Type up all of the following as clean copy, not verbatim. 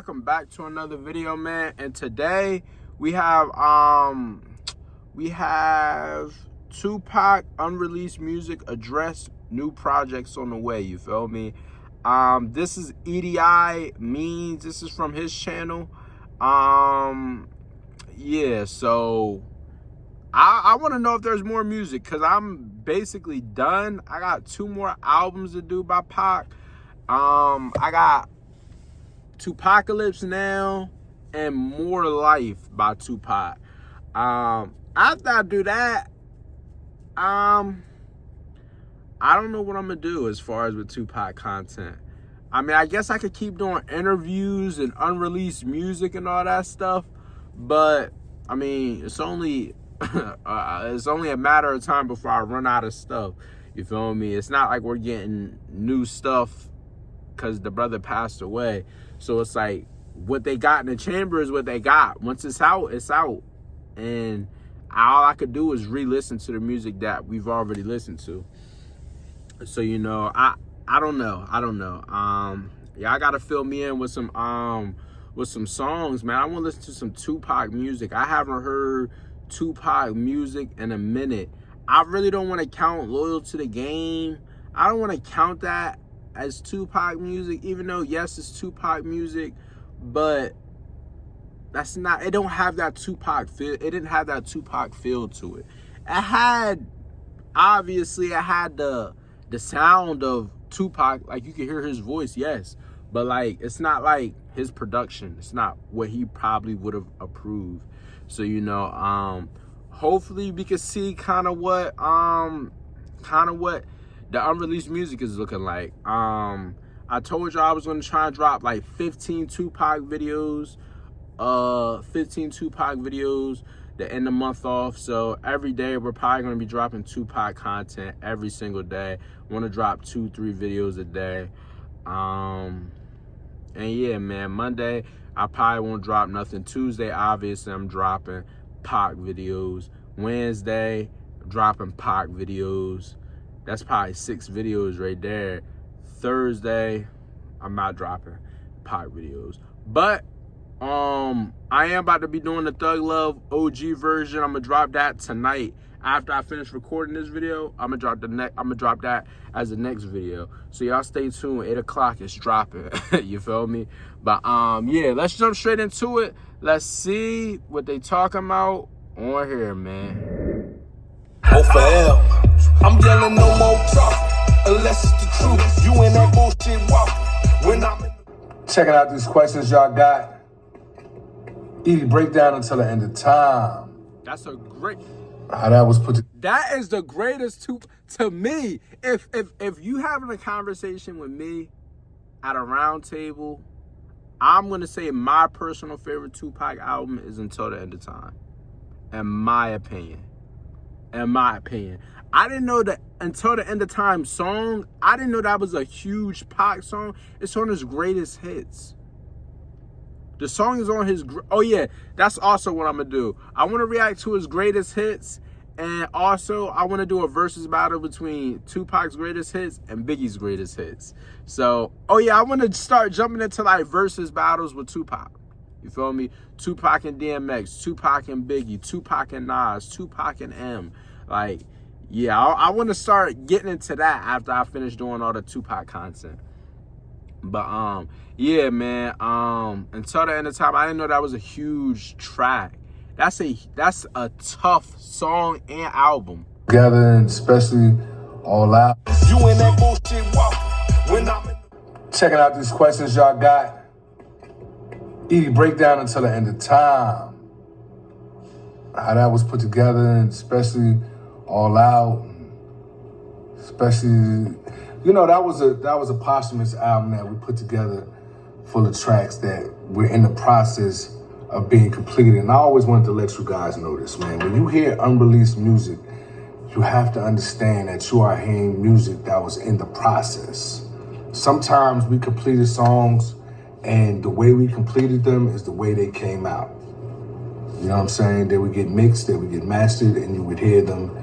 Welcome back to another video, man. And today we have Tupac unreleased music address, new projects on the way. You feel me? This is EDI Means. This is from his channel. Yeah. So I want to know if there's more music because I'm basically done. I got 2 more albums to do by Pac. I got Tupacalypse now and More Life by Tupac. After I do that, I don't know what I'm gonna do as far as with Tupac content. I mean, I guess I could keep doing interviews and unreleased music and all that stuff, but I mean, it's only it's only a matter of time before I run out of stuff. You feel me? It's not like we're getting new stuff because the brother passed away. So it's like what they got in the chamber is what they got. Once it's out, it's out. And all I could do is re-listen to the music that we've already listened to. So, you know, I don't know. Yeah, I gotta fill me in with some songs, man. I want to listen to some Tupac music. I haven't heard Tupac music in a minute. I really don't want to count Loyal to the Game. I don't want to count that as Tupac music, even though yes, it's Tupac music, but that's not, it don't have that Tupac feel. It didn't have that Tupac feel to it. It had the sound of Tupac, like you can hear his voice, yes, but like it's not like his production. It's not what he probably would have approved. So, you know, hopefully we can see kind of what the unreleased music is looking like. I told y'all I was gonna try and drop like 15 Tupac videos to end the month off. So every day we're probably gonna be dropping Tupac content every single day. I want to drop 2-3 videos a day. And yeah, man, Monday I probably won't drop nothing. Tuesday, obviously, I'm dropping Pac videos. Wednesday, I'm dropping Pac videos. That's probably 6 videos right there. Thursday, I'm not dropping Pac videos. But I am about to be doing the Thug Love OG version. I'm gonna drop that tonight. After I finish recording this video, I'm gonna drop that as the next video. So y'all stay tuned. 8 o'clock it's dropping. You feel me? But yeah, let's jump straight into it. Let's see what they talking about on here, man. OFL. I'm yelling no more talk unless it's the truth. You in that bullshit walk when I'm in. Checking out these questions y'all got. Easy breakdown until the end of time. That's a great. How that was put together. That is the greatest to me. If you having a conversation with me at a round table, I'm gonna say my personal favorite Tupac album is Until the End of Time. In my opinion. I didn't know that Until the End of Time song, I didn't know that was a huge Pac song. It's on his greatest hits. The song is on his, oh yeah, that's also what I'm gonna do. I wanna react to his greatest hits, and also I wanna do a versus battle between Tupac's greatest hits and Biggie's greatest hits. So, oh yeah, I wanna start jumping into like versus battles with Tupac. You feel me? Tupac and DMX, Tupac and Biggie, Tupac and Nas, Tupac and M. Like, yeah, I want to start getting into that after I finish doing all the Tupac content. But yeah, man, Until the End of Time, I didn't know that was a huge track. That's a tough song and album. Together, and especially All Out. You in that bullshit walk when I'm in. Checking out these questions y'all got. Easy breakdown until the end of time. How that was put together, and especially All Out. Especially, you know, that was a posthumous album that we put together, full of tracks that we're in the process of being completed. And I always wanted to let you guys know this, man. When you hear unreleased music, you have to understand that you are hearing music that was in the process. Sometimes we completed songs, and the way we completed them is the way they came out. You know what I'm saying? They would get mixed, they would get mastered, and you would hear them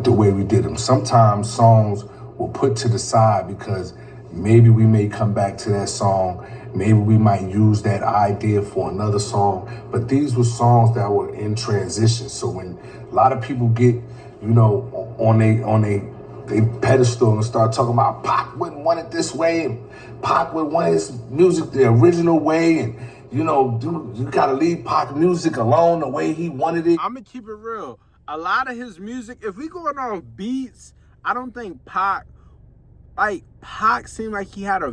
the way we did them. Sometimes songs will put to the side because maybe we may come back to that song Maybe we might use that idea for another song. But these were songs that were in transition. So when a lot of people get, on a pedestal and start talking about Pac wouldn't want it this way, and Pac would want his music the original way, and dude, you gotta leave Pac music alone the way he wanted it. I'm gonna keep it real. A lot of his music, if we going off beats, I don't think Pac seemed like he had a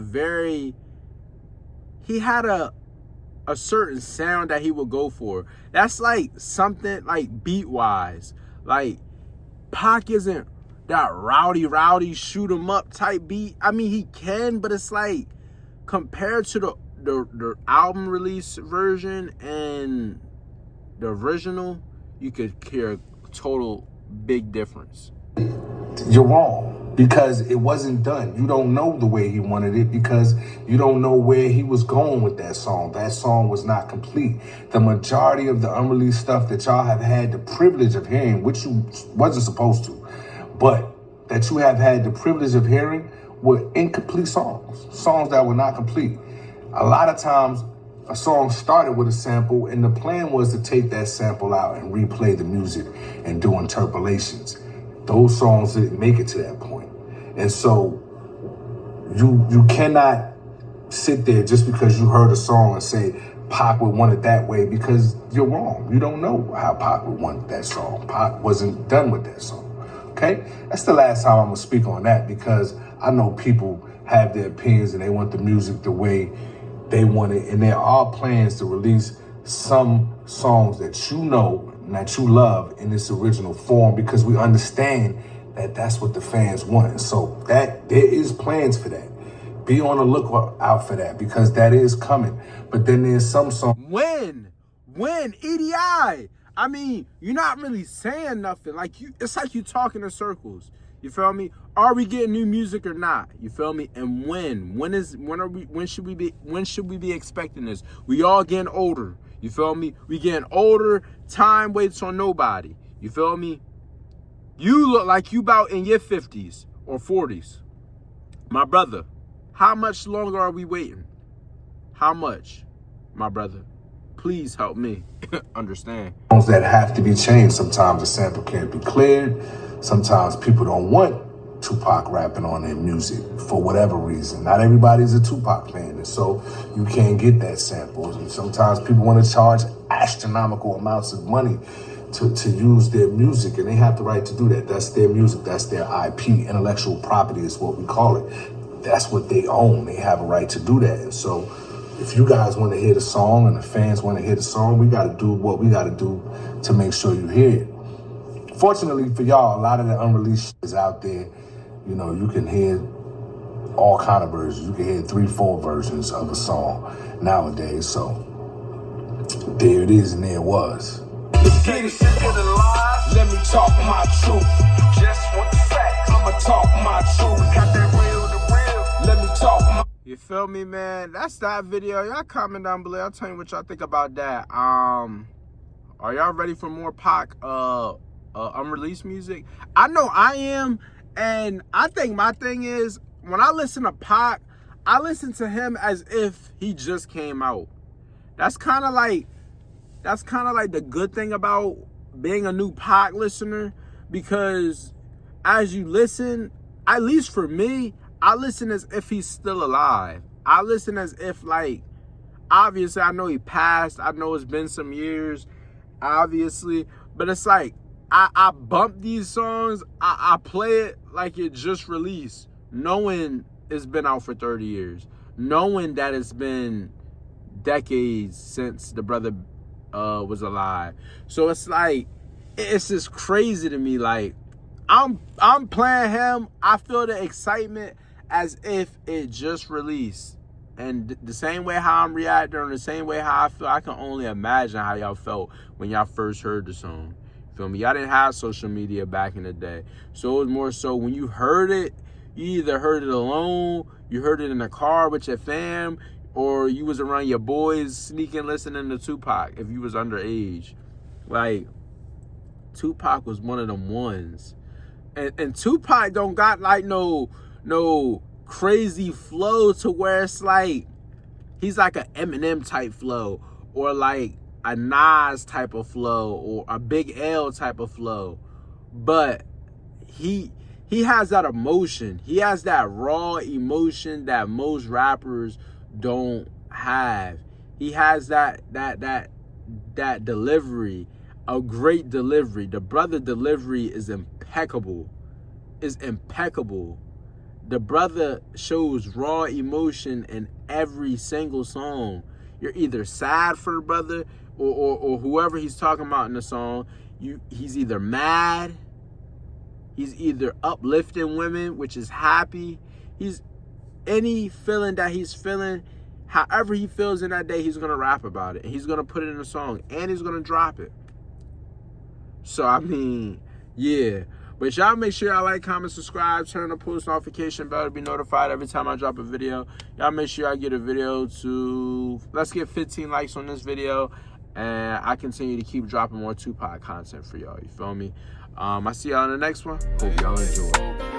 certain sound that he would go for. That's like something like beat wise. Like Pac isn't that rowdy shoot 'em up type beat. I mean, he can, but it's like compared to the album release version and the original, you could hear a total big difference. You're wrong, because it wasn't done. You don't know the way he wanted it because you don't know where he was going with that song. That song was not complete. The majority of the unreleased stuff that y'all have had the privilege of hearing, which you wasn't supposed to, but that you have had the privilege of hearing, were incomplete songs that were not complete. A lot of times a song started with a sample and the plan was to take that sample out and replay the music and do interpolations. Those songs didn't make it to that point. And so you cannot sit there just because you heard a song and say Pac would want it that way, because you're wrong. You don't know how Pac would want that song. Pac wasn't done with that song. Okay? That's the last time I'm gonna speak on that, because I know people have their opinions and they want the music the way they want it. And there are plans to release some songs that you know and that you love in its original form, because we understand that that's what the fans want. And so that there is plans for that. Be on the lookout for that, because that is coming. But then there's some songs. When EDI? I mean, you're not really saying nothing. It's like you talking in circles. You feel me? Are we getting new music or not? You feel me? And when should we be expecting this? We all getting older. You feel me? We getting older. Time waits on nobody. You feel me? You look like you about in your 50s or 40s. My brother, how much longer are we waiting? How much, my brother? Please help me understand. Songs that have to be changed. Sometimes the sample can't be cleared. Sometimes people don't want Tupac rapping on their music for whatever reason. Not everybody's a Tupac fan, and so you can't get that sample. And sometimes people want to charge astronomical amounts of money to use their music, and they have the right to do that. That's their music. That's their IP. Intellectual property is what we call it. That's what they own. They have a right to do that. And so if you guys want to hear the song and the fans want to hear the song, we got to do what we got to do to make sure you hear it. Fortunately for y'all, a lot of the unreleased shit is out there. You can hear all kind of versions. You can hear 3-4 versions of a song nowadays. So there it is and there it was. Let's get it, let me talk my truth. Just want the facts, I'ma talk my truth. Got that real to real, let me talk my. You feel me, man? That's that video. Y'all comment down below. I'll tell you what y'all think about that. Are y'all ready for more Pac unreleased music? I know I am, and I think my thing is, when I listen to Pac, I listen to him as if he just came out. That's kind of like the good thing about being a new Pac listener, because as you listen, at least for me, I listen as if he's still alive. I listen as if, obviously I know he passed. I know it's been some years, obviously, but it's like, I bump these songs, I play it like it just released, knowing it's been out for 30 years, knowing that it's been decades since the brother was alive. So it's like, it's just crazy to me. Like, I'm playing him, I feel the excitement as if it just released. And the same way how I'm reacting, or the same way how I feel, I can only imagine how y'all felt when y'all first heard the song. Feel me? Y'all didn't have social media back in the day. So it was more so when you heard it, you either heard it alone, you heard it in the car with your fam, or you was around your boys sneaking listening to Tupac if you was underage. Like, Tupac was one of them ones. And Tupac don't got like no crazy flow to where it's like He's like an Eminem type flow, or like a Nas type of flow, or a Big L type of flow. But he has that emotion. He has that raw emotion that most rappers don't have. He has that delivery, a great delivery. The brother delivery is impeccable. The brother shows raw emotion in every single song. You're either sad for the brother or whoever he's talking about in the song. He's either mad, he's either uplifting women, which is happy. He's any feeling that he's feeling, however he feels in that day, he's gonna rap about it. And he's gonna put it in a song, and he's gonna drop it. So I mean, yeah. But y'all make sure y'all like, comment, subscribe, turn on the post notification bell to be notified every time I drop a video. Y'all make sure I get a video to, let's get 15 likes on this video, and I continue to keep dropping more Tupac content for y'all. You feel me? I see y'all in the next one. Hope y'all enjoy.